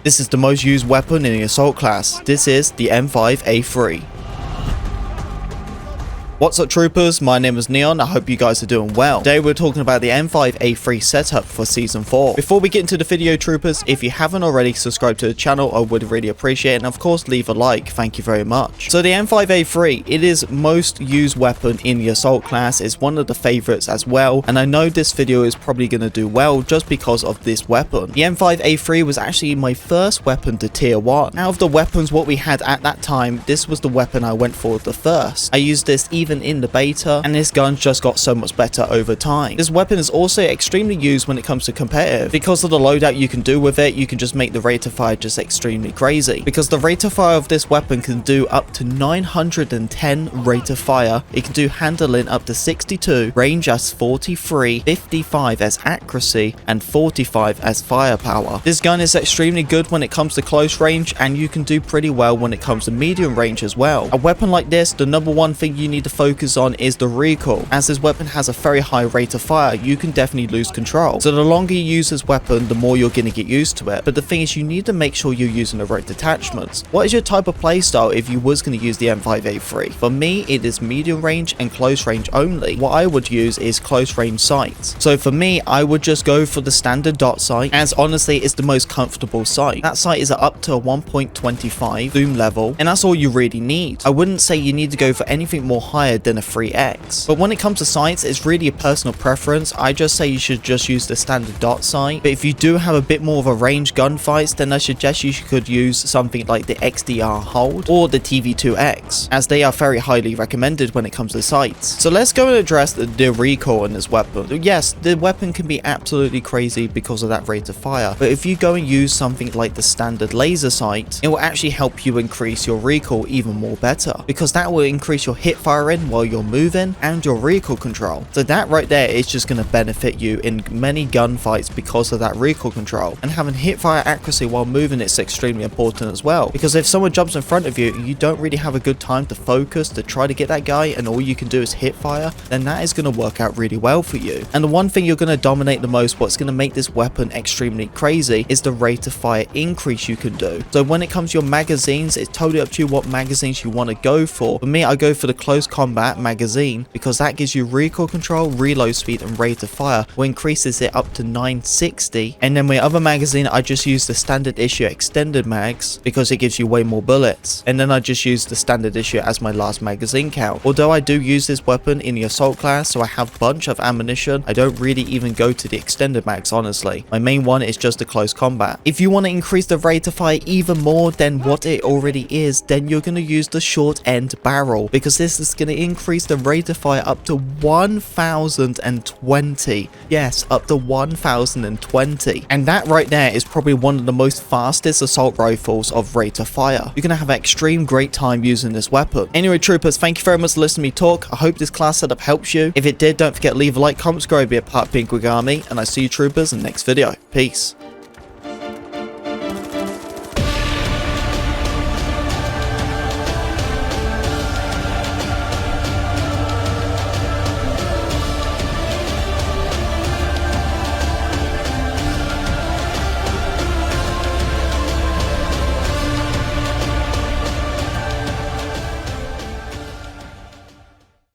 This is the most used weapon in the assault class. This is the M5A3. What's up troopers, my name is Neon, I hope you guys are doing well. Today we're talking about the M5A3 setup for Season 4. Before we get into the video troopers, if you haven't already subscribed to the channel, I would really appreciate it, and of course leave a like, thank you very much. So the M5A3, it is most used weapon in the assault class, it's one of the favorites as well, and I know this video is probably going to do well just because of this weapon. The M5A3 was actually my first weapon to tier 1. Out of the weapons what we had at that time, this was the weapon I went for the first. I used this even in the beta, and this gun just got so much better over time. This weapon is also extremely used when it comes to competitive. Because of the loadout you can do with it, you can just make the rate of fire just extremely crazy. Because the rate of fire of this weapon can do up to 910 rate of fire, it can do handling up to 62, range as 43, 55 as accuracy, and 45 as firepower. This gun is extremely good when it comes to close range, and you can do pretty well when it comes to medium range as well. A weapon like this, the number one thing you need to focus on is the recoil. As this weapon has a very high rate of fire, you can definitely lose control. So the longer you use this weapon, the more you're going to get used to it. But the thing is, you need to make sure you're using the right detachments. What is your type of playstyle if you was going to use the M5A3? For me, it is medium range and close range only. What I would use is close range sights. So for me, I would just go for the standard dot sight, as honestly it's the most comfortable sight. That sight is up to a 1.25 zoom level, and that's all you really need. I wouldn't say you need to go for anything more higher than a 3x. But when it comes to sights, it's really a personal preference. I just say you should just use the standard dot sight. But if you do have a bit more of a range gunfights, then I suggest you could use something like the XDR hold or the TV2X, as they are very highly recommended when it comes to sights. So let's go and address the recoil in this weapon. Yes, the weapon can be absolutely crazy because of that rate of fire, but if you go and use something like the standard laser sight, it will actually help you increase your recoil even more better, because that will increase your hip firing while you're moving and your recoil control. So that right there is just going to benefit you in many gunfights because of that recoil control. And having hip fire accuracy while moving is extremely important as well, because if someone jumps in front of you, you don't really have a good time to focus to try to get that guy, and all you can do is hip fire, then that is going to work out really well for you. And the one thing you're going to dominate the most, what's going to make this weapon extremely crazy, is the rate of fire increase you can do. So when it comes to your magazines, it's totally up to you what magazines you want to go for. For me, I go for the close combat magazine because that gives you recoil control, reload speed, and rate of fire, which increases it up to 960. And then my other magazine, I just use the standard issue extended mags because it gives you way more bullets. And then I just use the standard issue as my last magazine count. Although I do use this weapon in the assault class, so I have a bunch of ammunition, I don't really even go to the extended mags, honestly. My main one is just the close combat. If you want to increase the rate of fire even more than what it already is, then you're going to use the short end barrel, because this is going to increase the rate of fire up to 1020. Yes, up to 1020. And that right there is probably one of the most fastest assault rifles of rate of fire. You're going to have an extreme great time using this weapon. Anyway troopers, thank you very much for listening to me talk. I hope this class setup helps you. If it did, don't forget to leave a like, comment, subscribe, be a part of Pink Wig Army, and I see you troopers in the next video. Peace.